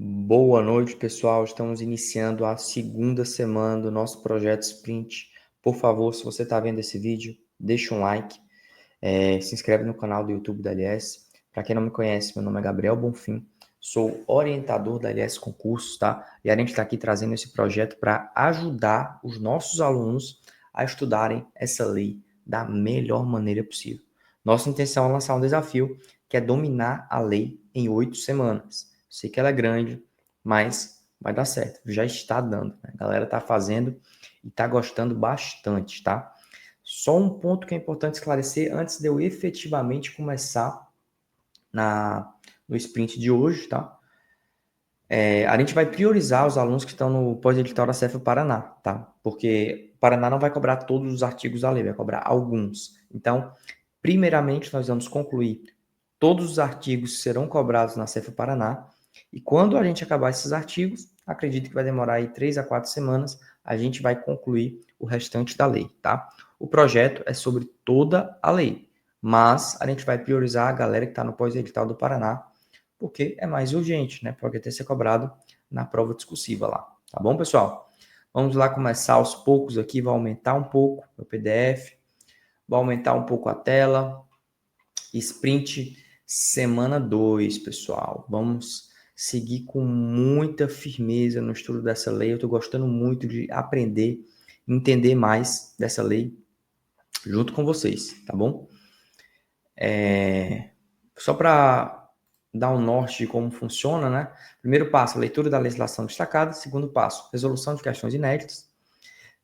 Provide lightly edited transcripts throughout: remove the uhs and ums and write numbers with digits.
Boa noite, pessoal. Estamos iniciando a segunda semana do nosso projeto Sprint. Por favor, se você está vendo esse vídeo, deixa um like, se inscreve no canal do YouTube da LS. Para quem não me conhece, meu nome é Gabriel Bonfim, sou orientador da LS Concursos, tá? E a gente está aqui trazendo esse projeto para ajudar os nossos alunos a estudarem essa lei da melhor maneira possível. Nossa intenção é lançar um desafio que é dominar a lei em 8 semanas. Sei que ela é grande, mas vai dar certo. Já está dando, né? A galera está fazendo e está gostando bastante, tá? Só um ponto que é importante esclarecer antes de eu efetivamente começar no sprint de hoje, tá? A gente vai priorizar os alunos que estão no pós-edital da CEFA Paraná, tá? Porque o Paraná não vai cobrar todos os artigos da lei, vai cobrar alguns. Então, primeiramente, nós vamos concluir todos os artigos que serão cobrados na CEFA Paraná. E quando a gente acabar esses artigos, acredito que vai demorar aí 3 a 4 semanas, a gente vai concluir o restante da lei, tá? O projeto é sobre toda a lei, mas a gente vai priorizar a galera que está no pós-edital do Paraná, porque é mais urgente, né? Pode ter ser cobrado na prova discursiva lá, tá bom, pessoal? Vamos lá começar aos poucos aqui, vai aumentar um pouco o PDF, vai aumentar um pouco a tela. Sprint semana 2, pessoal. Vamos seguir com muita firmeza no estudo dessa lei. Eu estou gostando muito de aprender, entender mais dessa lei junto com vocês, tá bom? Só para dar um norte de como funciona, né? Primeiro passo, leitura da legislação destacada. Segundo passo, resolução de questões inéditas.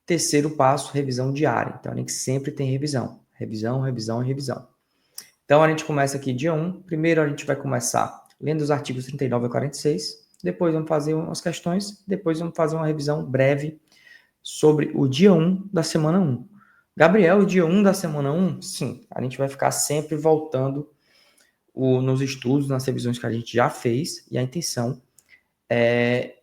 Terceiro passo, revisão diária. Então, a gente sempre tem revisão. Revisão, revisão e revisão. Então, a gente começa aqui dia 1. Primeiro, a gente vai começar lendo os artigos 39 a 46. Depois, vamos fazer umas questões. Depois, vamos fazer uma revisão breve sobre o dia 1 da semana 1. Gabriel, o dia 1 da semana 1? Sim, a gente vai ficar sempre voltando nos estudos, nas revisões que a gente já fez. E a intenção é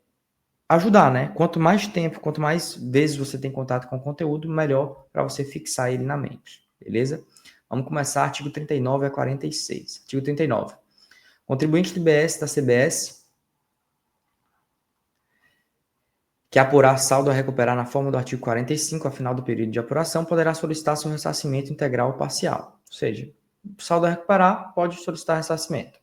ajudar, né? Quanto mais tempo, quanto mais vezes você tem contato com o conteúdo, melhor para você fixar ele na mente. Beleza? Vamos começar artigo 39 a 46. Artigo 39. Contribuinte do IBS da CBS que apurar saldo a recuperar na forma do artigo 45 ao final do período de apuração poderá solicitar seu ressarcimento integral ou parcial. Ou seja, saldo a recuperar pode solicitar ressarcimento.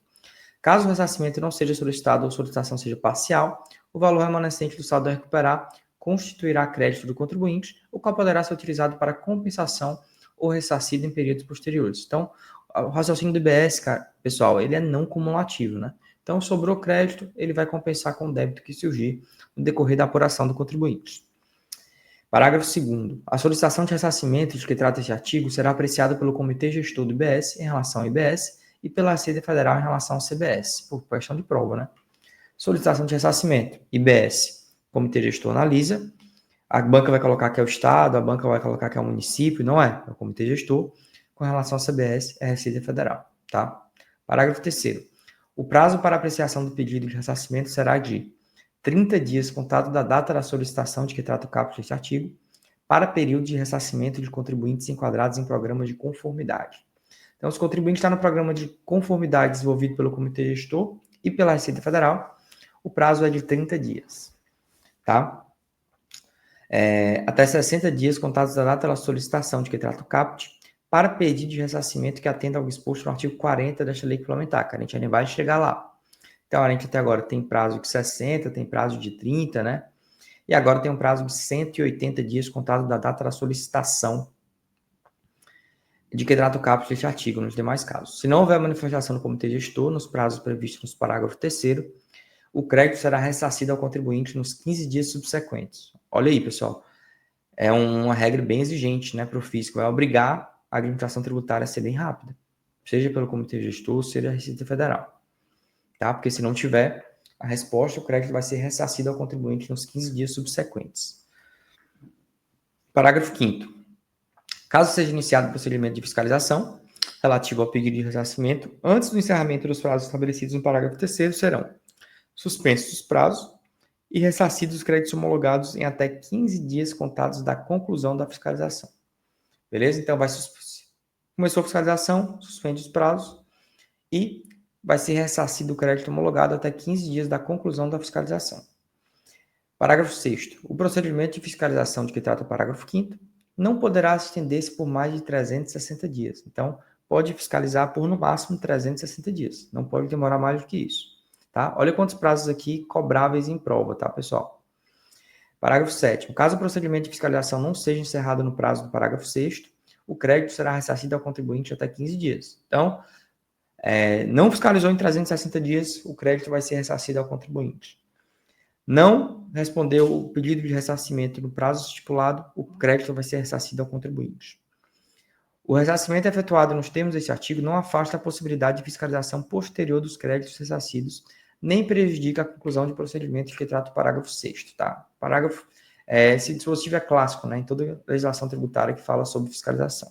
Caso o ressarcimento não seja solicitado ou a solicitação seja parcial, o valor remanescente do saldo a recuperar constituirá crédito do contribuinte, o qual poderá ser utilizado para compensação ou ressarcido em períodos posteriores. Então, o raciocínio do IBS, pessoal, ele é não cumulativo, né? Então, sobrou crédito, ele vai compensar com o débito que surgir no decorrer da apuração do contribuinte. Parágrafo 2º. A solicitação de ressarcimento de que trata este artigo será apreciada pelo Comitê Gestor do IBS em relação ao IBS e pela Receita Federal em relação ao CBS, por questão de prova, né? Solicitação de ressarcimento. IBS, Comitê Gestor analisa. A banca vai colocar que é o Estado, a banca vai colocar que é o município, não é? É o Comitê Gestor. Com relação ao CBS, é a Receita Federal, tá? Parágrafo 3º. O prazo para apreciação do pedido de ressarcimento será de 30 dias contado da data da solicitação de que trata o caput deste artigo, para período de ressarcimento de contribuintes enquadrados em programas de conformidade. Então, os contribuintes estão no programa de conformidade desenvolvido pelo Comitê Gestor e pela Receita Federal, o prazo é de 30 dias, tá? Até 60 dias contados da data da solicitação de que trata o caput, para pedido de ressarcimento que atenda ao exposto no artigo 40 desta lei complementar, que a gente ainda vai chegar lá. Então, a gente até agora tem prazo de 60, tem prazo de 30, né? E agora tem um prazo de 180 dias contado da data da solicitação de que trata o caput deste artigo, nos demais casos. Se não houver manifestação do Comitê Gestor, nos prazos previstos no parágrafo 3º, o crédito será ressarcido ao contribuinte nos 15 dias subsequentes. Olha aí, pessoal. É uma regra bem exigente, né, para o fisco. Vai obrigar a administração tributária a ser bem rápida, seja pelo Comitê Gestor, seja a Receita Federal. Tá? Porque se não tiver a resposta, o crédito vai ser ressarcido ao contribuinte nos 15 dias subsequentes. Parágrafo 5º. Caso seja iniciado o procedimento de fiscalização relativo ao pedido de ressarcimento, antes do encerramento dos prazos estabelecidos no parágrafo 3º, serão suspensos os prazos e ressarcidos os créditos homologados em até 15 dias contados da conclusão da fiscalização. Beleza? Então, começou a fiscalização, suspende os prazos e vai ser ressarcido o crédito homologado até 15 dias da conclusão da fiscalização. Parágrafo 6º. O procedimento de fiscalização de que trata o parágrafo 5º não poderá estender-se por mais de 360 dias. Então, pode fiscalizar por, no máximo, 360 dias. Não pode demorar mais do que isso. Tá? Olha quantos prazos aqui cobráveis em prova, tá, pessoal? Parágrafo 7º. Caso o procedimento de fiscalização não seja encerrado no prazo do parágrafo 6º, o crédito será ressarcido ao contribuinte até 15 dias. Então, não fiscalizou em 360 dias, o crédito vai ser ressarcido ao contribuinte. Não respondeu o pedido de ressarcimento no prazo estipulado, o crédito vai ser ressarcido ao contribuinte. O ressarcimento efetuado nos termos deste artigo não afasta a possibilidade de fiscalização posterior dos créditos ressarcidos, nem prejudica a conclusão de procedimento de que trata o parágrafo 6º, tá? Parágrafo, esse dispositivo é clássico, né, em toda legislação tributária que fala sobre fiscalização.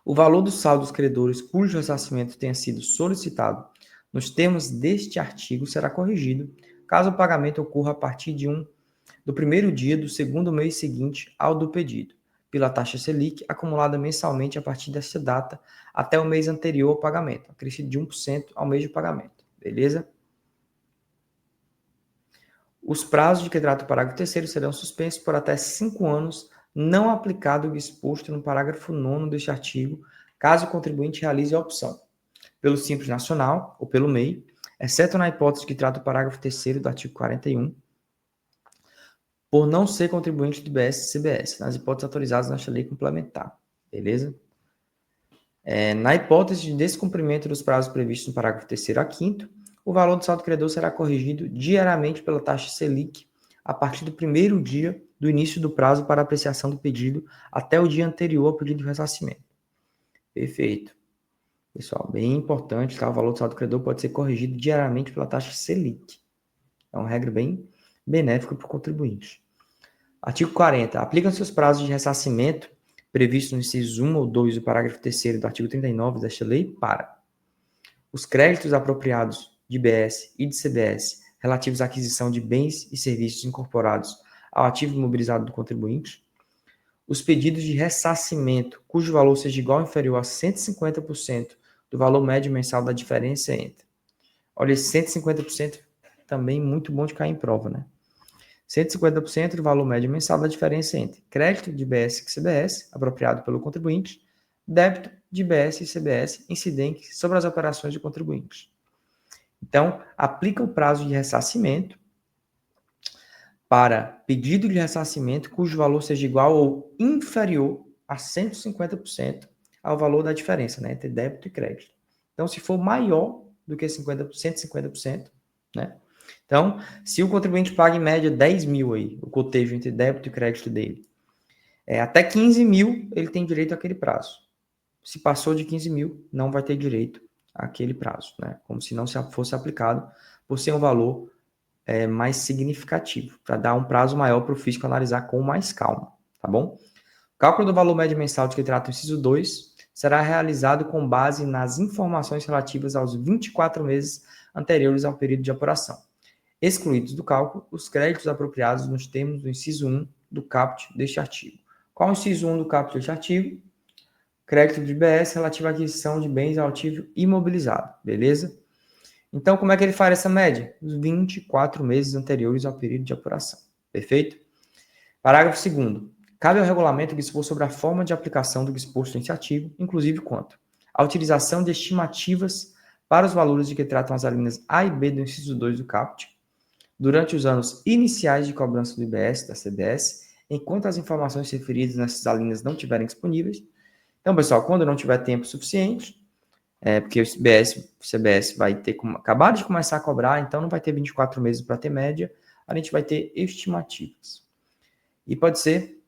O valor do saldo dos credores cujo ressarcimento tenha sido solicitado nos termos deste artigo será corrigido, caso o pagamento ocorra a partir do primeiro dia do segundo mês seguinte ao do pedido, pela taxa Selic, acumulada mensalmente a partir desta data até o mês anterior ao pagamento, acrescido de 1% ao mês de pagamento. Beleza? Os prazos de que trata o parágrafo 3º serão suspensos por até 5 anos, não aplicado o disposto no parágrafo 9º deste artigo, caso o contribuinte realize a opção, pelo Simples Nacional ou pelo MEI, exceto na hipótese que trata o parágrafo 3º do artigo 41, por não ser contribuinte do IBS e CBS, nas hipóteses autorizadas nesta lei complementar. Beleza? Na hipótese de descumprimento dos prazos previstos no parágrafo 3º a 5º, o valor do saldo credor será corrigido diariamente pela taxa Selic a partir do primeiro dia do início do prazo para apreciação do pedido até o dia anterior ao pedido de ressarcimento. Perfeito. Pessoal, bem importante, tá? O valor do saldo credor pode ser corrigido diariamente pela taxa Selic. É uma regra bem benéfica para o contribuinte. Artigo 40. Aplicam-se os prazos de ressarcimento previstos no inciso 1 ou 2 do parágrafo 3º do artigo 39 desta lei para os créditos apropriados de IBS e de CBS relativos à aquisição de bens e serviços incorporados ao ativo imobilizado do contribuinte, os pedidos de ressarcimento cujo valor seja igual ou inferior a 150% do valor médio mensal da diferença entre. Olha, esse 150% também muito bom de cair em prova, né? 150% do valor médio mensal da diferença entre crédito de IBS e CBS, apropriado pelo contribuinte, débito de IBS e CBS, incidente sobre as operações de contribuintes. Então, aplica o prazo de ressarcimento para pedido de ressarcimento cujo valor seja igual ou inferior a 150% ao valor da diferença, né, entre débito e crédito. Então, se for maior do que 150%, né? Então, se o contribuinte paga em média 10 mil aí, o cotejo entre débito e crédito dele, até 15 mil ele tem direito àquele prazo. Se passou de 15 mil, não vai ter direito àquele prazo, né? Como se não fosse aplicado por ser um valor mais significativo, para dar um prazo maior para o fisco analisar com mais calma, tá bom? O cálculo do valor médio mensal de que trata o inciso 2 será realizado com base nas informações relativas aos 24 meses anteriores ao período de apuração, excluídos do cálculo os créditos apropriados nos termos do inciso 1 do caput deste artigo. Qual é o inciso 1 do caput deste artigo? Crédito de IBS relativo à aquisição de bens ao ativo imobilizado, beleza? Então, como é que ele faz essa média? Os 24 meses anteriores ao período de apuração. Perfeito? Parágrafo 2º. Cabe ao regulamento dispor sobre a forma de aplicação do disposto neste artigo, inclusive quanto à utilização de estimativas para os valores de que tratam as alíneas A e B do inciso 2 do caput, durante os anos iniciais de cobrança do IBS, da CBS, enquanto as informações referidas nessas alíneas não estiverem disponíveis. Então, pessoal, quando não tiver tempo suficiente, porque o CBS vai ter acabado de começar a cobrar, então não vai ter 24 meses para ter média, a gente vai ter estimativas. E pode ser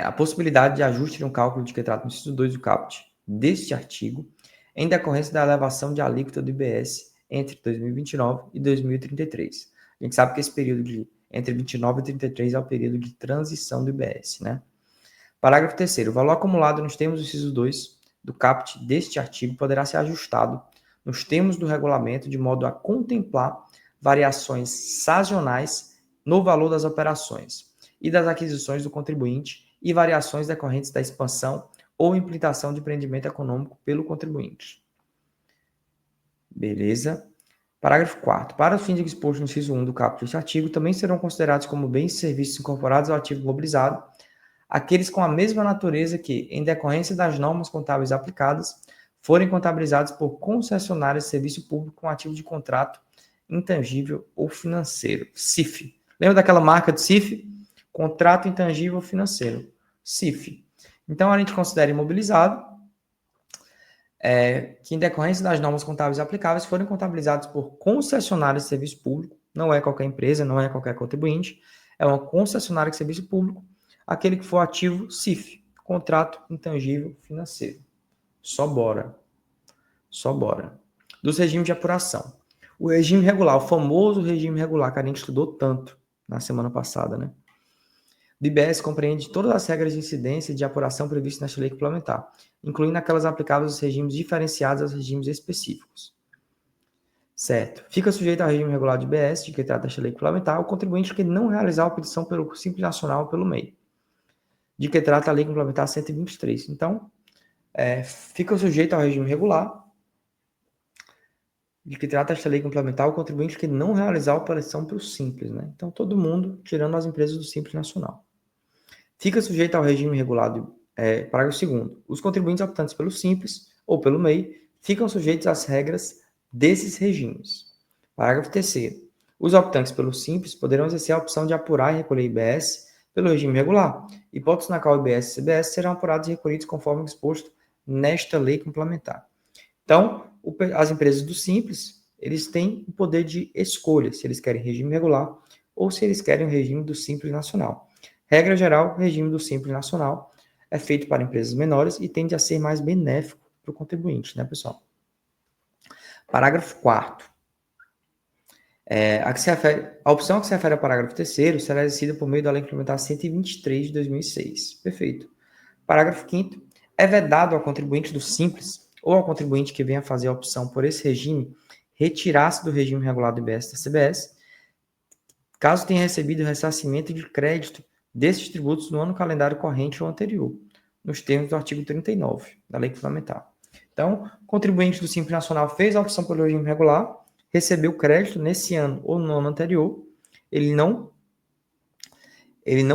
a possibilidade de ajuste no cálculo de que trata o inciso 2 do caput deste artigo, em decorrência da elevação de alíquota do IBS entre 2029 e 2033. A gente sabe que esse período entre 29 e 33 é o período de transição do IBS, né? Parágrafo 3º. O valor acumulado nos termos do inciso 2 do caput deste artigo poderá ser ajustado nos termos do regulamento de modo a contemplar variações sazonais no valor das operações e das aquisições do contribuinte e variações decorrentes da expansão ou implementação de empreendimento econômico pelo contribuinte. Beleza? Parágrafo 4º. Para os fins de exposto no inciso 1 do caput deste artigo, também serão considerados como bens e serviços incorporados ao ativo mobilizado aqueles com a mesma natureza que, em decorrência das normas contábeis aplicadas, forem contabilizados por concessionários de serviço público com ativo de contrato intangível ou financeiro, CIF. Lembra daquela marca de CIF? Contrato intangível financeiro, CIF. Então, a gente considera imobilizado que, em decorrência das normas contábeis aplicáveis, forem contabilizados por concessionários de serviço público, não é qualquer empresa, não é qualquer contribuinte, é uma concessionária de serviço público, aquele que for ativo CIF, contrato intangível financeiro. Só bora. Só bora. Dos regimes de apuração. O regime regular, o famoso regime regular que a gente estudou tanto na semana passada, né? O IBS compreende todas as regras de incidência e de apuração previstas nesta lei complementar, incluindo aquelas aplicáveis aos regimes diferenciados aos regimes específicos. Certo. Fica sujeito ao regime regular de IBS, de que trata esta lei complementar, o contribuinte que não realizar a petição pelo Simples Nacional ou pelo MEI, de que trata a lei complementar 123. Então, fica sujeito ao regime regular, de que trata esta lei complementar, o contribuinte que não realizar a operação pelo Simples, né? Então, todo mundo, tirando as empresas do Simples Nacional. Fica sujeito ao regime regulado, parágrafo 2º. Os contribuintes optantes pelo Simples ou pelo MEI ficam sujeitos às regras desses regimes. Parágrafo 3º. Os optantes pelo Simples poderão exercer a opção de apurar e recolher IBS pelo regime regular, hipótese na qual IBS e CBS serão apurados e recolhidos conforme exposto nesta lei complementar. Então, as empresas do Simples, eles têm o poder de escolha se eles querem regime regular ou se eles querem o regime do Simples Nacional. Regra geral, o regime do Simples Nacional é feito para empresas menores e tende a ser mais benéfico para o contribuinte, né, pessoal? Parágrafo 4º. A opção que se refere ao parágrafo 3º será exercida por meio da Lei Complementar 123 de 2006. Perfeito. Parágrafo 5º. É vedado ao contribuinte do Simples ou ao contribuinte que venha fazer a opção por esse regime retirar-se do regime regulado do IBS e da CBS, caso tenha recebido ressarcimento de crédito desses tributos no ano calendário corrente ou anterior, nos termos do artigo 39 da Lei Complementar. Então, o contribuinte do Simples Nacional fez a opção pelo regime regular, recebeu crédito nesse ano ou no ano anterior, ele não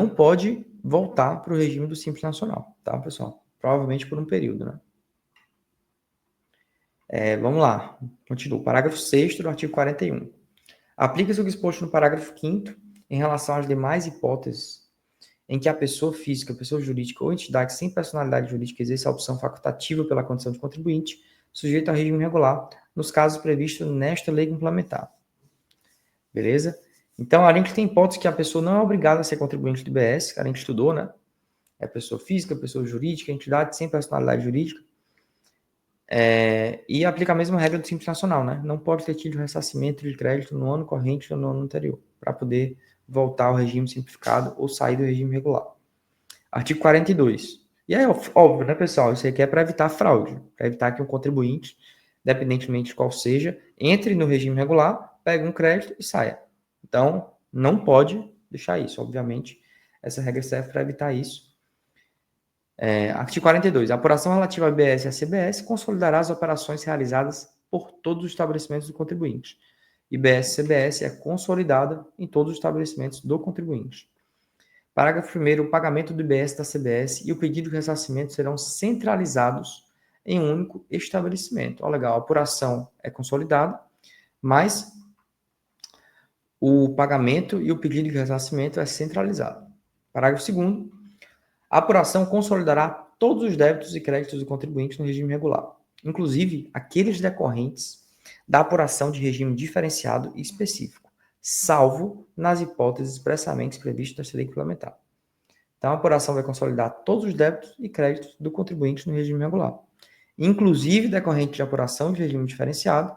pode voltar para o regime do Simples Nacional, tá, pessoal? Provavelmente por um período, né? Vamos lá, continuo. Parágrafo 6º do artigo 41. Aplica-se o disposto no parágrafo 5º em relação às demais hipóteses em que a pessoa física, pessoa jurídica ou entidade sem personalidade jurídica exerça a opção facultativa pela condição de contribuinte, sujeito ao regime regular, nos casos previstos nesta lei complementar. Beleza? Então, a gente tem hipótese que a pessoa não é obrigada a ser contribuinte do IBS, que a gente estudou, né? É pessoa física, pessoa jurídica, entidade sem personalidade jurídica. E aplica a mesma regra do Simples Nacional, né? Não pode ter tido ressarcimento de crédito no ano corrente ou no ano anterior, para poder voltar ao regime simplificado ou sair do regime regular. Artigo 42. E é óbvio, né, pessoal? Isso aqui é para evitar fraude, para evitar que um contribuinte, independentemente de qual seja, entre no regime regular, pegue um crédito e saia. Então, não pode deixar isso, obviamente. Essa regra serve para evitar isso. Artigo 42. A apuração relativa ao IBS e à CBS consolidará as operações realizadas por todos os estabelecimentos do contribuinte. IBS e CBS é consolidada em todos os estabelecimentos do contribuinte. Parágrafo 1º. O pagamento do IBS e da CBS e o pedido de ressarcimento serão centralizados em um único estabelecimento. Legal, a apuração é consolidada, mas o pagamento e o pedido de ressarcimento é centralizado. Parágrafo 2º. A apuração consolidará todos os débitos e créditos do contribuinte no regime regular, inclusive aqueles decorrentes da apuração de regime diferenciado e específico, salvo nas hipóteses expressamente previstas nesta lei complementar. Então, a apuração vai consolidar todos os débitos e créditos do contribuinte no regime regular, inclusive decorrente de apuração de regime diferenciado,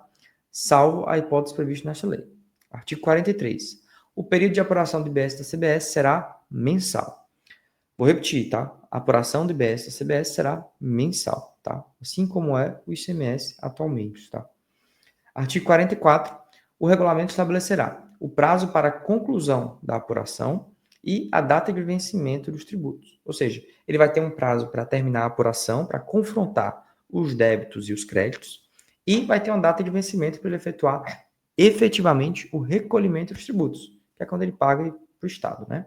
salvo a hipótese prevista nesta lei. Artigo 43. O período de apuração do IBS e da CBS será mensal. Vou repetir, tá? A apuração do IBS e da CBS será mensal, tá? Assim como é o ICMS atualmente, tá? Artigo 44. O regulamento estabelecerá o prazo para a conclusão da apuração e a data de vencimento dos tributos. Ou seja, ele vai ter um prazo para terminar a apuração, para confrontar os débitos e os créditos, E vai ter uma data de vencimento para ele efetuar efetivamente o recolhimento dos tributos, que é quando ele paga para o Estado, né?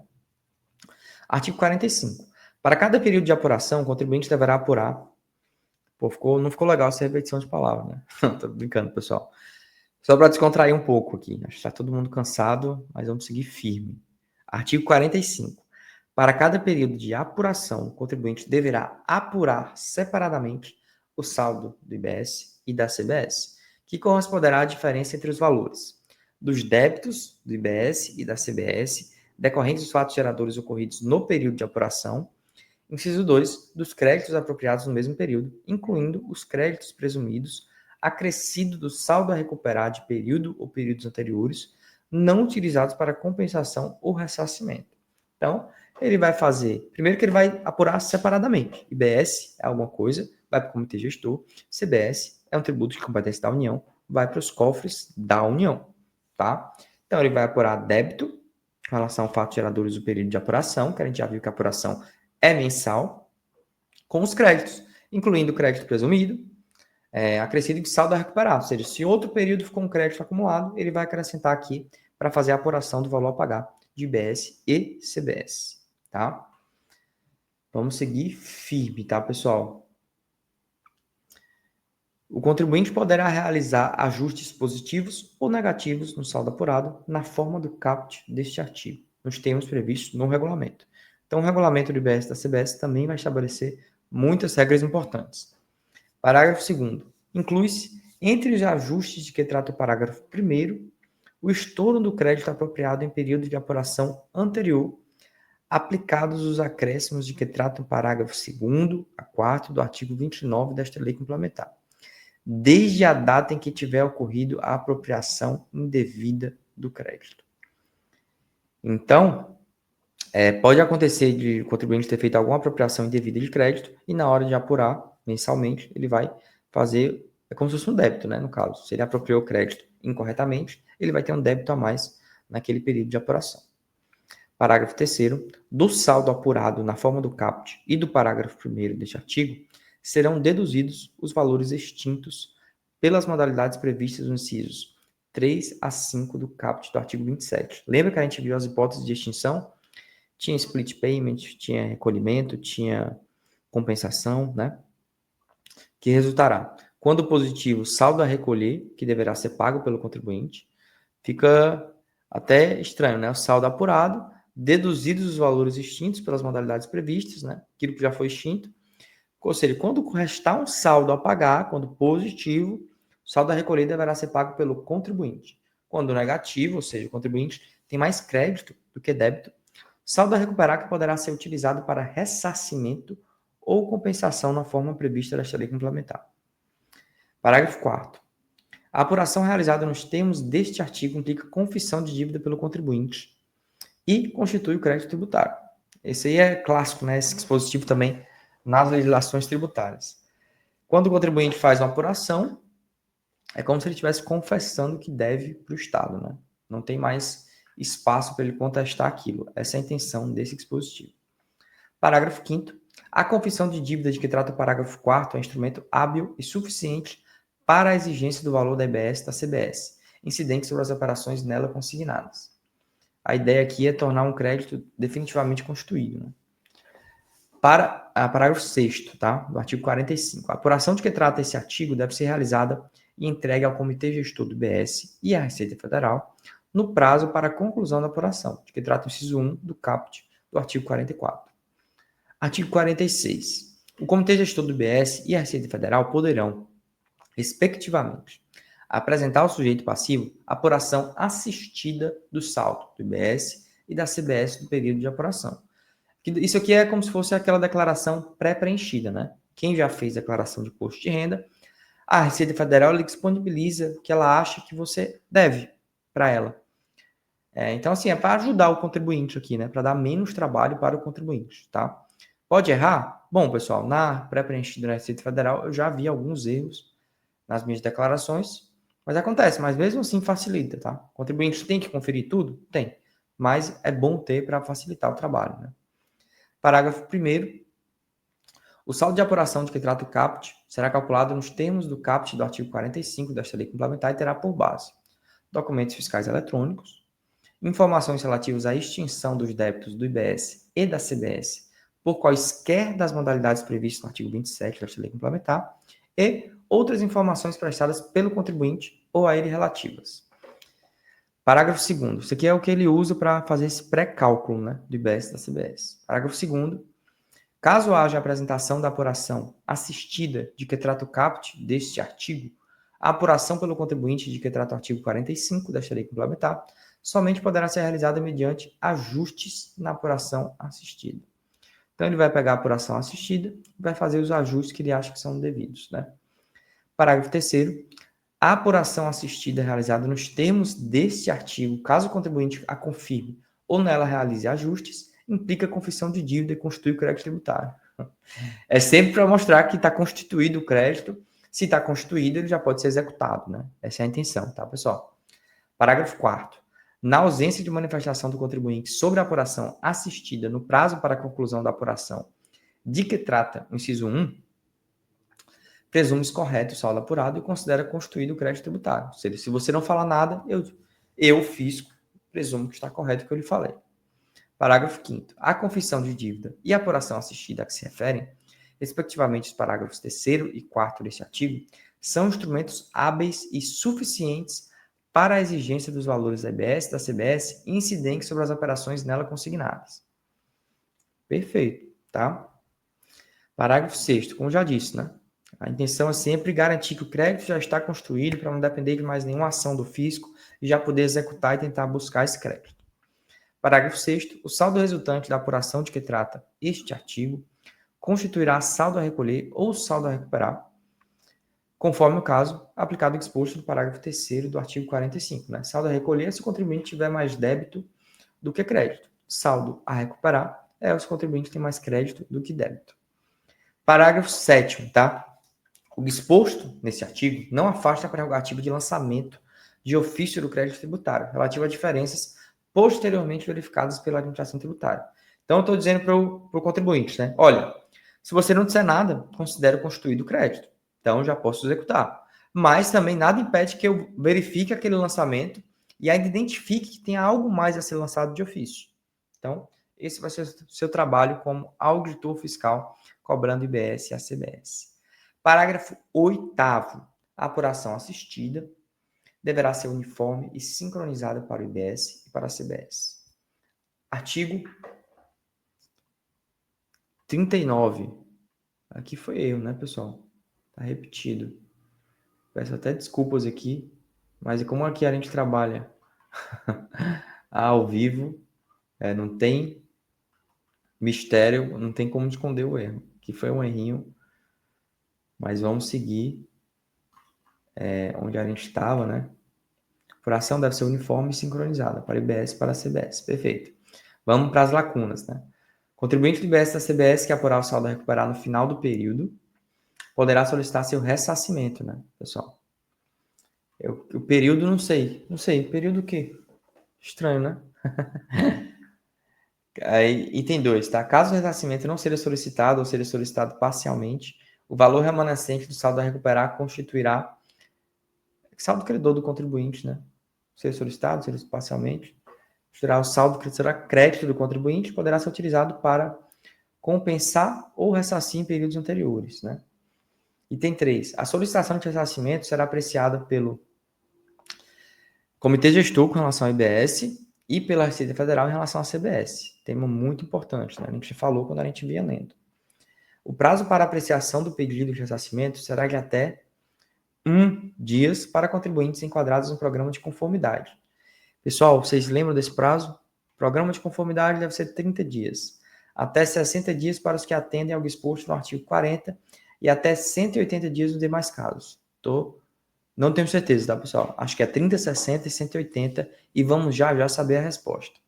Artigo 45. Para cada período de apuração, o contribuinte deverá apurar. Pô, não ficou legal essa repetição de palavra, né? Tô brincando, pessoal. Só para descontrair um pouco aqui. Acho que está todo mundo cansado, mas vamos seguir firme. Artigo 45. Para cada período de apuração, o contribuinte deverá apurar separadamente o saldo do IBS e da CBS, que corresponderá à diferença entre os valores dos débitos do IBS e da CBS decorrentes dos fatos geradores ocorridos no período de apuração. Inciso 2, dos créditos apropriados no mesmo período, incluindo os créditos presumidos acrescido do saldo a recuperar de período ou períodos anteriores, não utilizados para compensação ou ressarcimento. Então, ele vai fazer, primeiro que ele vai apurar separadamente. IBS é alguma coisa, vai para o comitê gestor, CBS é um tributo de competência da União, vai para os cofres da União, tá? Então, ele vai apurar débito em relação ao fato geradores do período de apuração, que a gente já viu que a apuração é mensal, com os créditos, incluindo o crédito presumido, acrescido de saldo a recuperar. Ou seja, se outro período ficou um crédito acumulado, ele vai acrescentar aqui para fazer a apuração do valor a pagar de IBS e CBS, tá? Vamos seguir firme, tá, pessoal? O contribuinte poderá realizar ajustes positivos ou negativos no saldo apurado na forma do caput deste artigo, nos termos previstos no regulamento. Então, o regulamento do IBS e da CBS também vai estabelecer muitas regras importantes. Parágrafo 2º. Inclui-se, entre os ajustes de que trata o parágrafo 1º, o estorno do crédito apropriado em período de apuração anterior, aplicados os acréscimos de que trata o parágrafo 2º a 4º do artigo 29 desta lei complementar, desde a data em que tiver ocorrido a apropriação indevida do crédito. Então, pode acontecer de o contribuinte ter feito alguma apropriação indevida de crédito e na hora de apurar mensalmente, ele vai fazer, é como se fosse um débito, né, no caso. Se ele apropriou o crédito incorretamente, ele vai ter um débito a mais naquele período de apuração. Parágrafo 3º. Do saldo apurado na forma do caput e do parágrafo 1º deste artigo, serão deduzidos os valores extintos pelas modalidades previstas nos incisos 3 a 5 do caput do artigo 27. Lembra que a gente viu as hipóteses de extinção? Tinha split payment, tinha recolhimento, tinha compensação, né? Que resultará, quando positivo, saldo a recolher, que deverá ser pago pelo contribuinte. Fica até estranho, né? O saldo apurado, deduzidos os valores extintos pelas modalidades previstas, né? Aquilo que já foi extinto. Ou seja, quando restar um saldo a pagar, quando positivo, o saldo a recolher deverá ser pago pelo contribuinte. Quando negativo, ou seja, o contribuinte tem mais crédito do que débito, saldo a recuperar que poderá ser utilizado para ressarcimento ou compensação na forma prevista desta lei complementar. Parágrafo 4º. A apuração realizada nos termos deste artigo implica confissão de dívida pelo contribuinte e constitui o crédito tributário. Esse aí é clássico, né? Esse dispositivo também nas legislações tributárias. Quando o contribuinte faz uma apuração, é como se ele estivesse confessando que deve para o Estado, né? Não tem mais espaço para ele contestar aquilo. Essa é a intenção desse dispositivo. Parágrafo 5º. A confissão de dívida de que trata o parágrafo 4º é instrumento hábil e suficiente para a exigência do valor da IBS e da CBS, incidente sobre as operações nela consignadas. A ideia aqui é tornar um crédito definitivamente constituído, né? Para parágrafo 6º, tá? Do artigo 45. A apuração de que trata esse artigo deve ser realizada e entregue ao Comitê Gestor do IBS e à Receita Federal no prazo para a conclusão da apuração, de que trata o inciso 1 do caput do artigo 44. Artigo 46. O Comitê Gestor do IBS e a Receita Federal poderão, respectivamente, apresentar ao sujeito passivo a apuração assistida do saldo do IBS e da CBS do período de apuração. Isso aqui é como se fosse aquela declaração pré-preenchida, né? Quem já fez declaração de imposto de renda, a Receita Federal lhe disponibiliza o que ela acha que você deve para ela. Então, assim, é para ajudar o contribuinte aqui, né? Para dar menos trabalho para o contribuinte, tá? Pode errar? Bom, pessoal, na pré-preenchida da Receita Federal, eu já vi alguns erros nas minhas declarações, mas acontece, mas mesmo assim facilita, tá? O contribuinte tem que conferir tudo? Tem, mas é bom ter para facilitar o trabalho, né? Parágrafo 1º. O saldo de apuração de que trata o caput será calculado nos termos do caput do artigo 45 desta lei complementar e terá por base documentos fiscais eletrônicos, informações relativas à extinção dos débitos do IBS e da CBS por quaisquer das modalidades previstas no artigo 27 desta lei complementar e outras informações prestadas pelo contribuinte ou a ele relativas. Parágrafo 2º. Isso aqui é o que ele usa para fazer esse pré-cálculo, né, do IBS e da CBS. Parágrafo 2º. Caso haja apresentação da apuração assistida de que trata o caput deste artigo, a apuração pelo contribuinte de que trata o artigo 45 desta lei complementar somente poderá ser realizada mediante ajustes na apuração assistida. Então, ele vai pegar a apuração assistida e vai fazer os ajustes que ele acha que são devidos, né? Parágrafo 3º. A apuração assistida realizada nos termos deste artigo, caso o contribuinte a confirme ou nela realize ajustes, implica confissão de dívida e constitui o crédito tributário. É sempre para mostrar que está constituído o crédito. Se está constituído, ele já pode ser executado, né? Essa é a intenção, tá, pessoal? Parágrafo 4º. Na ausência de manifestação do contribuinte sobre a apuração assistida no prazo para a conclusão da apuração de que trata o inciso 1, presume-se correto o saldo apurado e considera constituído o crédito tributário. Ou seja, se você não falar nada, eu fisco, presumo que está correto o que eu lhe falei. Parágrafo 5º. A confissão de dívida e a apuração assistida a que se referem, respectivamente os parágrafos 3º e 4º deste artigo, são instrumentos hábeis e suficientes para a exigência dos valores da IBS e da CBS incidentes sobre as operações nela consignadas. Perfeito, tá? Parágrafo 6º. Como já disse, né? A intenção é sempre garantir que o crédito já está construído para não depender de mais nenhuma ação do fisco e já poder executar e tentar buscar esse crédito. Parágrafo 6º. O saldo resultante da apuração de que trata este artigo constituirá saldo a recolher ou saldo a recuperar, conforme o caso, aplicado o disposto no parágrafo 3º do artigo 45. Né? Saldo a recolher se o contribuinte tiver mais débito do que crédito. Saldo a recuperar é se o contribuinte tem mais crédito do que débito. Parágrafo 7º, tá? O disposto nesse artigo não afasta a prerrogativa de lançamento de ofício do crédito tributário, relativo a diferenças posteriormente verificadas pela administração tributária. Então, eu estou dizendo para o contribuinte, né? Olha, se você não disser nada, considero constituído o crédito. Então, já posso executar. Mas também nada impede que eu verifique aquele lançamento e ainda identifique que tenha algo mais a ser lançado de ofício. Então, esse vai ser o seu trabalho como auditor fiscal, cobrando IBS e a CBS. Parágrafo 8º. A apuração assistida deverá ser uniforme e sincronizada para o IBS e para a CBS. Artigo 39. Aqui foi erro, né, pessoal? Está repetido. Peço até desculpas aqui, mas como aqui a gente trabalha ao vivo, não tem mistério, não tem como esconder o erro. Aqui foi um errinho, mas vamos seguir onde a gente estava, né? A apuração deve ser uniforme e sincronizada para IBS e para a CBS. Perfeito. Vamos para as lacunas, né? Contribuinte do IBS da CBS que apurar o saldo a recuperar no final do período poderá solicitar seu ressarcimento, né, pessoal? O período, não sei. Período o quê? Estranho, né? Aí, item 2, tá? Caso o ressarcimento não seja solicitado ou seja solicitado parcialmente, o valor remanescente do saldo a recuperar constituirá saldo credor do contribuinte, né? Seja solicitado, seja parcialmente, constituirá o saldo que será crédito do contribuinte, poderá ser utilizado para compensar ou ressarcir em períodos anteriores, né? Item 3. A solicitação de ressarcimento será apreciada pelo Comitê Gestor com relação ao IBS e pela Receita Federal em relação à CBS. Tema muito importante, né? A gente falou quando a gente vinha lendo. O prazo para apreciação do pedido de ressarcimento será de até 1 dia para contribuintes enquadrados no programa de conformidade. Pessoal, vocês lembram desse prazo? O programa de conformidade deve ser 30 dias. Até 60 dias para os que atendem ao disposto no artigo 40 e até 180 dias nos demais casos. Não tenho certeza, tá, pessoal? Acho que é 30, 60 e 180 e vamos já saber a resposta.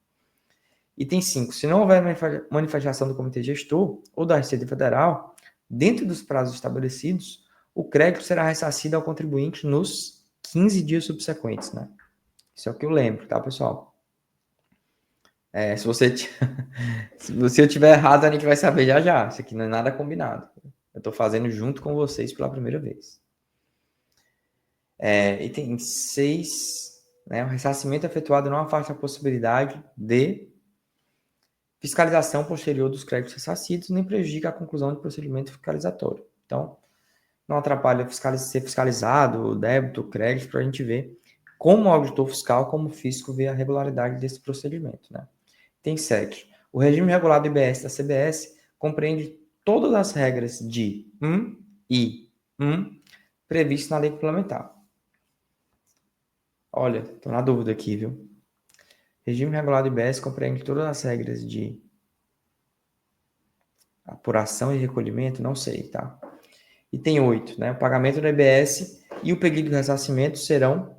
Item 5. Se não houver manifestação do Comitê Gestor ou da Receita Federal, dentro dos prazos estabelecidos, o crédito será ressarcido ao contribuinte nos 15 dias subsequentes, né? Isso é o que eu lembro, tá, pessoal? Se eu tiver errado, a gente vai saber já. Isso aqui não é nada combinado. Eu estou fazendo junto com vocês pela primeira vez. Item 6, né? O ressarcimento efetuado não afasta a possibilidade de fiscalização posterior dos créditos ressarcidos, nem prejudica a conclusão do procedimento fiscalizatório. Então, não atrapalha ser fiscalizado, o débito, o crédito, para a gente ver como o auditor fiscal, como o fisco vê a regularidade desse procedimento, né? Tem 7. O regime regulado do IBS da CBS compreende todas as regras de 1 e 1 previstas na lei complementar. Olha, estou na dúvida aqui, viu? Regime regulado do IBS compreende todas as regras de apuração e recolhimento, não sei, tá? E tem 8, né? O pagamento do IBS e o pedido de ressarcimento serão...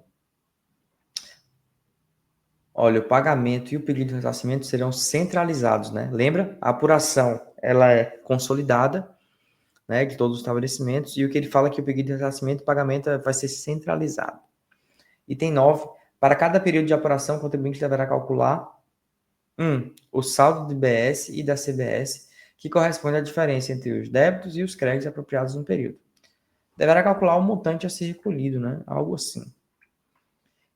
Olha, o pagamento e o pedido de ressarcimento serão centralizados, né? Lembra? A apuração, ela é consolidada, né, de todos os estabelecimentos, e o que ele fala é que o pedido de ressarcimento e pagamento vai ser centralizado. E tem 9. Para cada período de apuração, o contribuinte deverá calcular o saldo do IBS e da CBS, que corresponde à diferença entre os débitos e os créditos apropriados no período. Deverá calcular o montante a ser recolhido, né? Algo assim.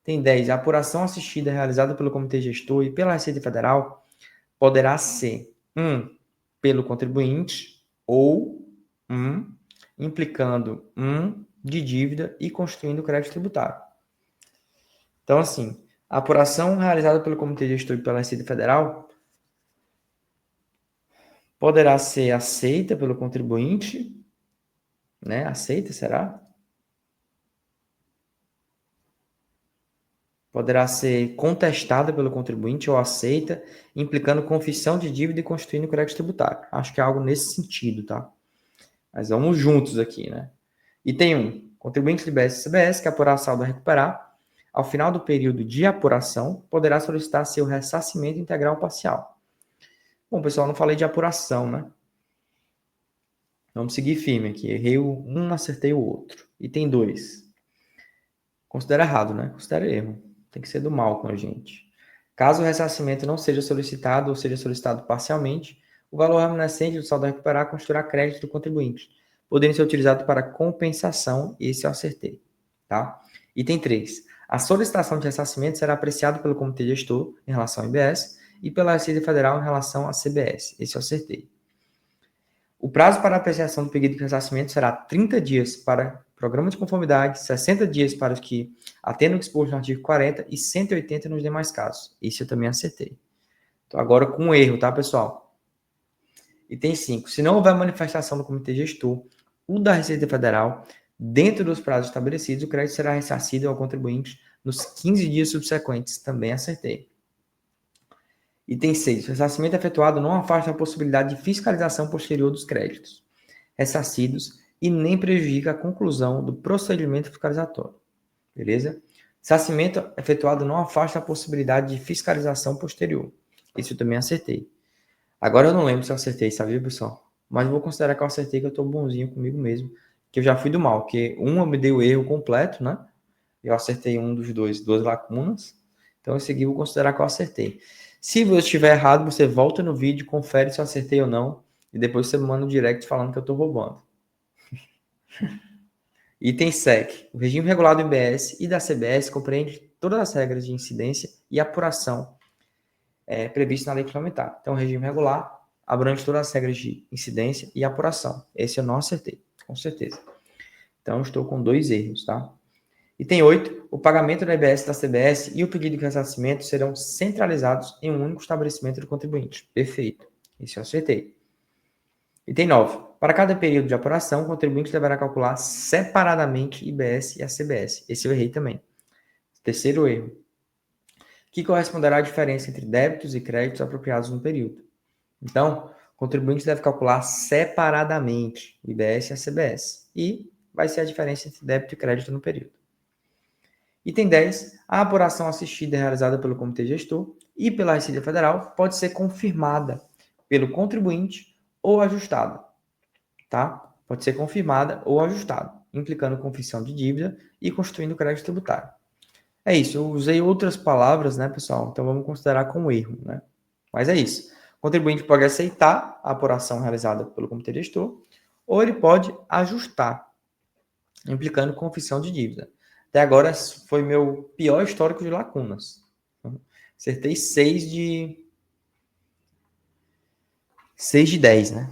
Tem 10. A apuração assistida realizada pelo Comitê Gestor e pela Receita Federal poderá ser pelo contribuinte ou implicando de dívida e constituindo crédito tributário. Então, assim, a apuração realizada pelo Comitê Gestor e pela Receita Federal poderá ser aceita pelo contribuinte, né? Aceita, será? Poderá ser contestada pelo contribuinte ou aceita, implicando confissão de dívida e constituindo crédito tributário. Acho que é algo nesse sentido, tá? Mas vamos juntos aqui, né? E tem contribuinte do IBS e CBS que apurar saldo a recuperar, ao final do período de apuração, poderá solicitar seu ressarcimento integral ou parcial. Bom, pessoal, não falei de apuração, né? Vamos seguir firme aqui. Errei um, acertei o outro. E tem 2. Considera errado, né? Considera erro. Tem que ser do mal com a gente. Caso o ressarcimento não seja solicitado ou seja solicitado parcialmente, o valor remanescente do saldo a recuperar constituirá crédito do contribuinte, podendo ser utilizado para compensação, esse eu acertei, tá? Item 3. A solicitação de ressarcimento será apreciada pelo Comitê Gestor em relação ao IBS e pela Receita Federal em relação à CBS, esse eu acertei. O prazo para apreciação do pedido de ressarcimento será 30 dias para programa de conformidade, 60 dias para os que atendam o exposto no artigo 40 e 180 nos demais casos. Isso eu também acertei. Então, agora com erro, tá, pessoal? Item 5. Se não houver manifestação do Comitê Gestor, o da Receita Federal, dentro dos prazos estabelecidos, o crédito será ressarcido ao contribuinte nos 15 dias subsequentes. Também acertei. Item 6. O ressarcimento efetuado não afasta a possibilidade de fiscalização posterior dos créditos ressarcidos e nem prejudica a conclusão do procedimento fiscalizatório. Beleza? Ressarcimento efetuado não afasta a possibilidade de fiscalização posterior. Isso eu também acertei. Agora eu não lembro se eu acertei, sabe, pessoal? Mas eu vou considerar que eu acertei, que eu estou bonzinho comigo mesmo, que eu já fui do mal, porque eu me dei o erro completo, né? Eu acertei um dos duas lacunas. Então, eu segui, vou considerar que eu acertei. Se você estiver errado, você volta no vídeo, confere se eu acertei ou não, e depois você me manda um direct falando que eu estou roubando. Item 7. O regime regulado do IBS e da CBS compreende todas as regras de incidência e apuração previstas na lei complementar. Então, o regime regular abrange todas as regras de incidência e apuração. Esse eu não acertei, com certeza. Então, estou com 2 erros, tá? Item 8. O pagamento da IBS e da CBS e o pedido de ressarcimento serão centralizados em um único estabelecimento do contribuinte. Perfeito. Isso eu acertei. Item 9. Para cada período de apuração, o contribuinte deverá calcular separadamente IBS e a CBS. Esse eu errei também. Terceiro erro. Que corresponderá à diferença entre débitos e créditos apropriados no período. Então, o contribuinte deve calcular separadamente o IBS e a CBS. E vai ser a diferença entre débito e crédito no período. Item 10. A apuração assistida realizada pelo Comitê Gestor e pela Receita Federal pode ser confirmada pelo contribuinte ou ajustada, tá? Pode ser confirmada ou ajustada, implicando confissão de dívida e constituindo crédito tributário. É isso, eu usei outras palavras, né, pessoal? Então vamos considerar como erro, né? Mas é isso. O contribuinte pode aceitar a apuração realizada pelo Comitê Gestor ou ele pode ajustar, implicando confissão de dívida. Até agora foi meu pior histórico de lacunas. Acertei 6 de 10, né?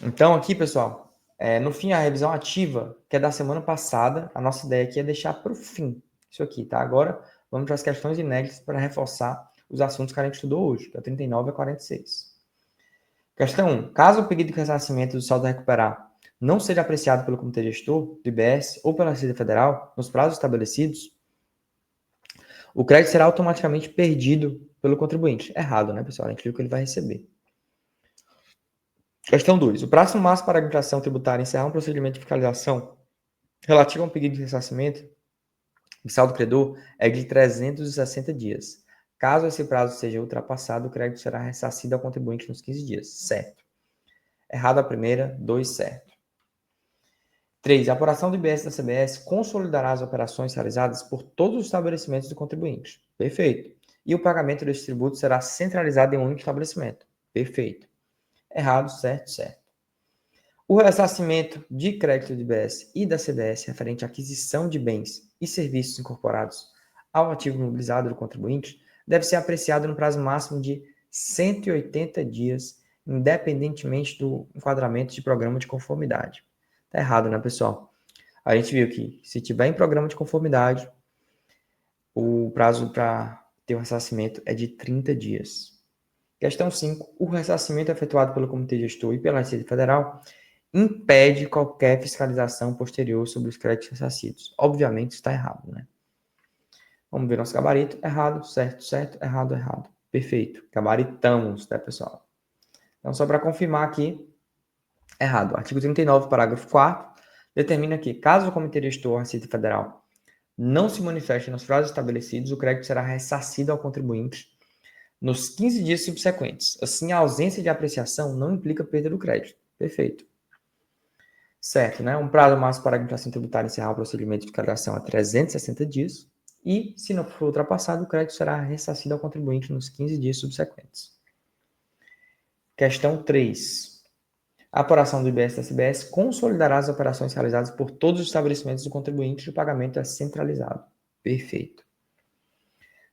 Então aqui, pessoal, no fim a revisão ativa, que é da semana passada, a nossa ideia aqui é deixar para o fim isso aqui, tá? Agora vamos para as questões inéditas para reforçar os assuntos que a gente estudou hoje, que é 39 a 46. Questão 1. Caso o pedido de ressarcimento do saldo a recuperar não seja apreciado pelo Comitê Gestor, do IBS ou pela Receita Federal, nos prazos estabelecidos, o crédito será automaticamente perdido pelo contribuinte. Errado, né, pessoal? A gente viu que ele vai receber. Questão 2. O prazo máximo para a administração tributária encerrar um procedimento de fiscalização relativo a um pedido de ressarcimento de saldo credor é de 360 dias. Caso esse prazo seja ultrapassado, o crédito será ressarcido ao contribuinte nos 15 dias. Certo. Errado a primeira, 2 certo. 3. A apuração do IBS da CBS consolidará as operações realizadas por todos os estabelecimentos do contribuinte. Perfeito. E o pagamento desse tributo será centralizado em um único estabelecimento. Perfeito. Errado, certo, certo. O ressarcimento de crédito do IBS e da CBS referente à aquisição de bens e serviços incorporados ao ativo imobilizado do contribuinte deve ser apreciado no prazo máximo de 180 dias, independentemente do enquadramento de programa de conformidade. Tá errado, né, pessoal? A gente viu que se tiver em programa de conformidade, o prazo para ter o ressarcimento é de 30 dias. Questão 5. O ressarcimento efetuado pelo Comitê Gestor e pela Receita Federal impede qualquer fiscalização posterior sobre os créditos ressarcidos. Obviamente, está errado, né? Vamos ver nosso gabarito. Errado, certo, certo, errado, errado. Perfeito. Gabaritamos, né, pessoal? Então, só para confirmar aqui, errado. Artigo 39, parágrafo 4º, determina que, caso o Comitê Gestor ou a Receita Federal não se manifeste nos prazos estabelecidos, o crédito será ressarcido ao contribuinte nos 15 dias subsequentes. Assim, a ausência de apreciação não implica perda do crédito. Perfeito. Certo, né? Um prazo máximo para a administração tributária encerrar o procedimento de fiscalização a 360 dias e, se não for ultrapassado, o crédito será ressarcido ao contribuinte nos 15 dias subsequentes. Questão 3. A apuração do IBS da CBS consolidará as operações realizadas por todos os estabelecimentos do contribuinte e o pagamento é centralizado. Perfeito.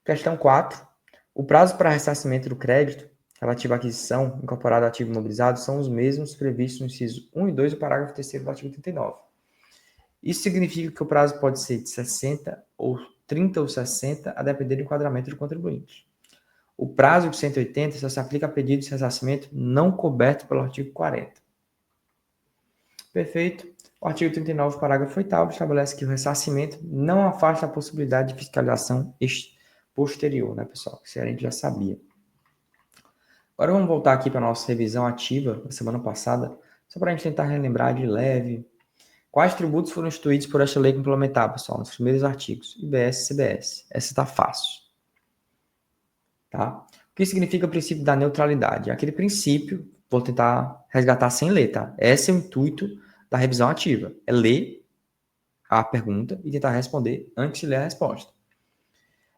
Questão 4. O prazo para ressarcimento do crédito relativo à aquisição incorporada ao ativo imobilizado são os mesmos previstos no inciso 1 e 2 do parágrafo 3º do artigo 39. Isso significa que o prazo pode ser de 60 ou 30 ou 60, a depender do enquadramento do contribuinte. O prazo de 180 só se aplica a pedidos de ressarcimento não coberto pelo artigo 40. Perfeito. O artigo 39, parágrafo 8º, estabelece que o ressarcimento não afasta a possibilidade de fiscalização posterior, né, pessoal? Isso a gente já sabia. Agora vamos voltar aqui para a nossa revisão ativa da semana passada, só para a gente tentar relembrar de leve. Quais tributos foram instituídos por esta lei complementar, pessoal? Nos primeiros artigos. IBS e CBS. Essa está fácil. Tá? O que significa o princípio da neutralidade? Aquele princípio, vou tentar resgatar sem ler, tá? Esse é o intuito da revisão ativa. É ler a pergunta e tentar responder antes de ler a resposta.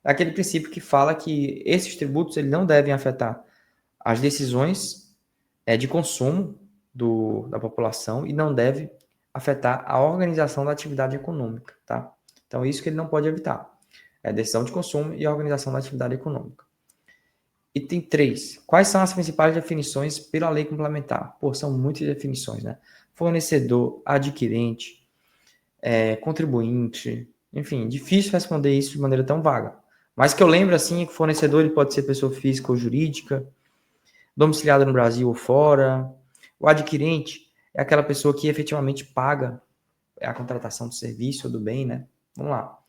É aquele princípio que fala que esses tributos eles não devem afetar as decisões de consumo da população e não deve afetar a organização da atividade econômica, tá? Então, isso que ele não pode evitar. É a decisão de consumo e a organização da atividade econômica. Item 3. Quais são as principais definições pela lei complementar? Pô, são muitas definições, né? Fornecedor, adquirente, contribuinte, enfim, difícil responder isso de maneira tão vaga. Mas que eu lembro, assim, que fornecedor ele pode ser pessoa física ou jurídica, domiciliada no Brasil ou fora. O adquirente é aquela pessoa que efetivamente paga a contratação do serviço ou do bem, né? Vamos lá.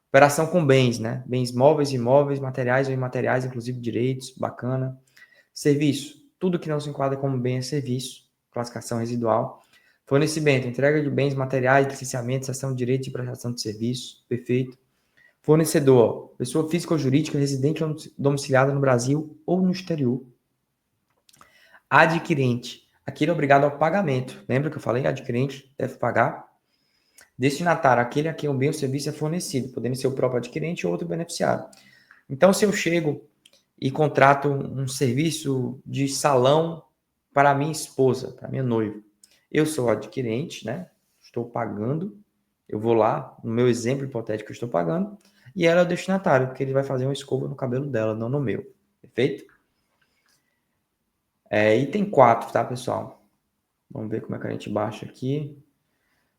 Operação com bens, né? Bens móveis, imóveis, materiais ou imateriais, inclusive direitos, bacana. Serviço, tudo que não se enquadra como bem é serviço, classificação residual. Fornecimento, entrega de bens materiais, licenciamento, cessão de direitos e prestação de serviço, perfeito. Fornecedor, pessoa física ou jurídica residente ou domiciliada no Brasil ou no exterior. Adquirente, aquele obrigado ao pagamento. Lembra que eu falei? Adquirente deve pagar. Destinatário, aquele a quem o bem ou serviço é fornecido, podendo ser o próprio adquirente ou outro beneficiário. Então, se eu chego e contrato um serviço de salão para minha esposa, para minha noiva, Eu sou o adquirente, né? Estou pagando. Eu vou lá, no meu exemplo hipotético, eu estou pagando. E ela é o destinatário, porque ele vai fazer uma escova no cabelo dela, não no meu. Perfeito? Item 4, tá, pessoal? Vamos ver como é que a gente baixa aqui.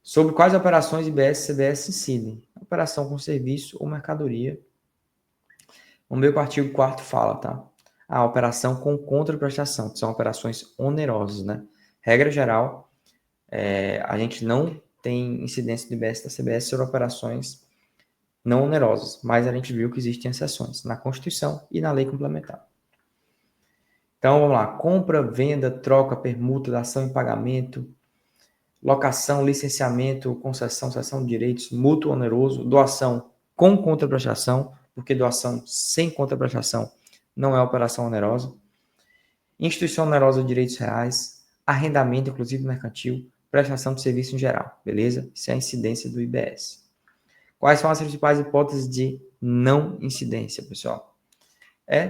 Sobre quais operações IBS e CBS incidem? Operação com serviço ou mercadoria. Vamos ver o que o artigo 4º fala, tá? A operação com contraprestação, que são operações onerosas, né? Regra geral, a gente não tem incidência do IBS e da CBS sobre operações não onerosas, mas a gente viu que existem exceções na Constituição e na lei complementar. Então, vamos lá. Compra, venda, troca, permuta, dação em pagamento, locação, licenciamento, concessão, cessão de direitos, mútuo oneroso, doação com contraprestação, porque doação sem contraprestação não é operação onerosa, instituição onerosa de direitos reais, arrendamento, inclusive mercantil, prestação de serviço em geral, beleza? Isso é a incidência do IBS. Quais são as principais hipóteses de não incidência, pessoal?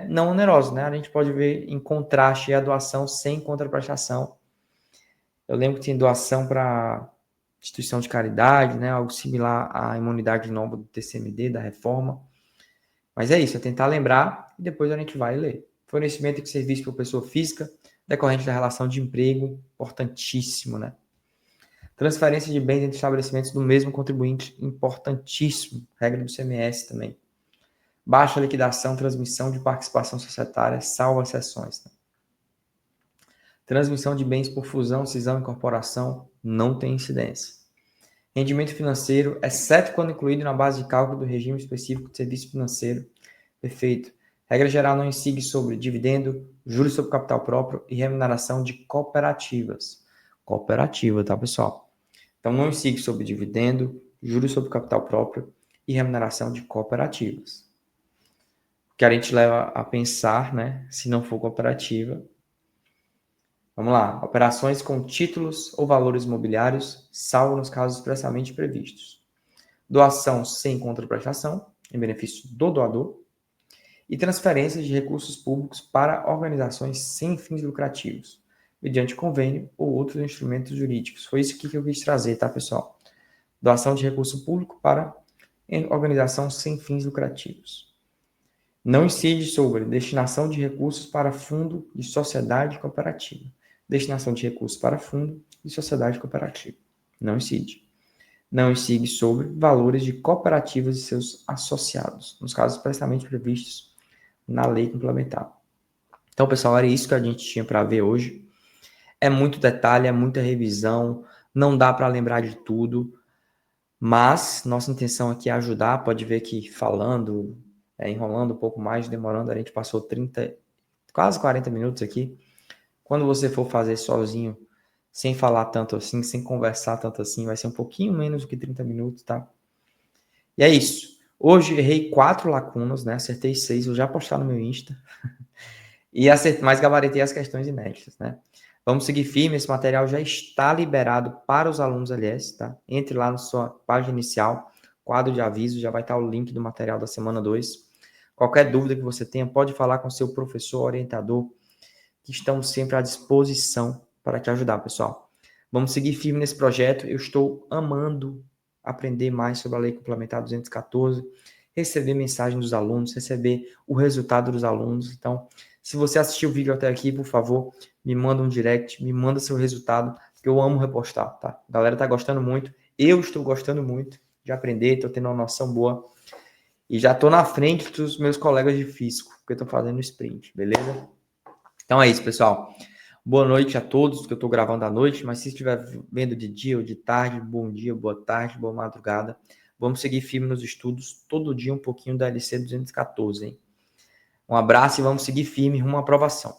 Não oneroso, né? A gente pode ver em contraste a doação sem contraprestação. Eu lembro que tinha doação para instituição de caridade, né? Algo similar à imunidade de novo do TCMD, da reforma. Mas é isso, é tentar lembrar e depois a gente vai ler. Fornecimento de serviço por pessoa física, decorrente da relação de emprego, importantíssimo, né? Transferência de bens entre estabelecimentos do mesmo contribuinte, importantíssimo. Regra do CMS também. Baixa liquidação, transmissão de participação societária, salvo exceções. Né? Transmissão de bens por fusão, cisão e incorporação, não tem incidência. Rendimento financeiro, exceto quando incluído na base de cálculo do regime específico de serviço financeiro. Perfeito. Regra geral não incide sobre dividendo, juros sobre capital próprio e remuneração de cooperativas. Cooperativa, tá, pessoal? Então, não incide sobre dividendo, juros sobre capital próprio e remuneração de cooperativas. O que a gente leva a pensar, né, se não for cooperativa. Vamos lá. Operações com títulos ou valores imobiliários, salvo nos casos expressamente previstos. Doação sem contraprestação, em benefício do doador. E transferências de recursos públicos para organizações sem fins lucrativos, mediante convênio ou outros instrumentos jurídicos. Foi isso que eu quis trazer, tá, pessoal? Doação de recurso público para organização sem fins lucrativos. Não incide sobre destinação de recursos para fundo de sociedade cooperativa. Destinação de recursos para fundo de sociedade cooperativa. Não incide. Não incide sobre valores de cooperativas e seus associados, nos casos expressamente previstos na lei complementar. Então, pessoal, era isso que a gente tinha para ver hoje. É muito detalhe, é muita revisão, não dá para lembrar de tudo, mas nossa intenção aqui é ajudar. Pode ver que falando, enrolando um pouco mais, demorando, a gente passou quase 40 minutos aqui. Quando você for fazer sozinho, sem falar tanto assim, sem conversar tanto assim, vai ser um pouquinho menos do que 30 minutos, tá? E é isso. Hoje errei 4 lacunas, né? Acertei 6, vou já postar no meu Insta. Mas gabaritei as questões inéditas, né? Vamos seguir firme, esse material já está liberado para os alunos LS, tá? Entre lá na sua página inicial, quadro de aviso, já vai estar o link do material da semana 2. Qualquer dúvida que você tenha, pode falar com seu professor, orientador, que estamos sempre à disposição para te ajudar, pessoal. Vamos seguir firme nesse projeto. Eu estou amando aprender mais sobre a Lei Complementar 214, receber mensagem dos alunos, receber o resultado dos alunos. Então, se você assistiu o vídeo até aqui, por favor, me manda um direct, me manda seu resultado, que eu amo repostar, tá? A galera tá gostando muito, eu estou gostando muito de aprender, estou tendo uma noção boa e já estou na frente dos meus colegas de físico, porque estou fazendo sprint, beleza? Então é isso, pessoal. Boa noite a todos, que eu estou gravando à noite, mas se estiver vendo de dia ou de tarde, bom dia, boa tarde, boa madrugada. Vamos seguir firme nos estudos, todo dia um pouquinho da LC 214, hein? Um abraço e vamos seguir firme rumo à aprovação.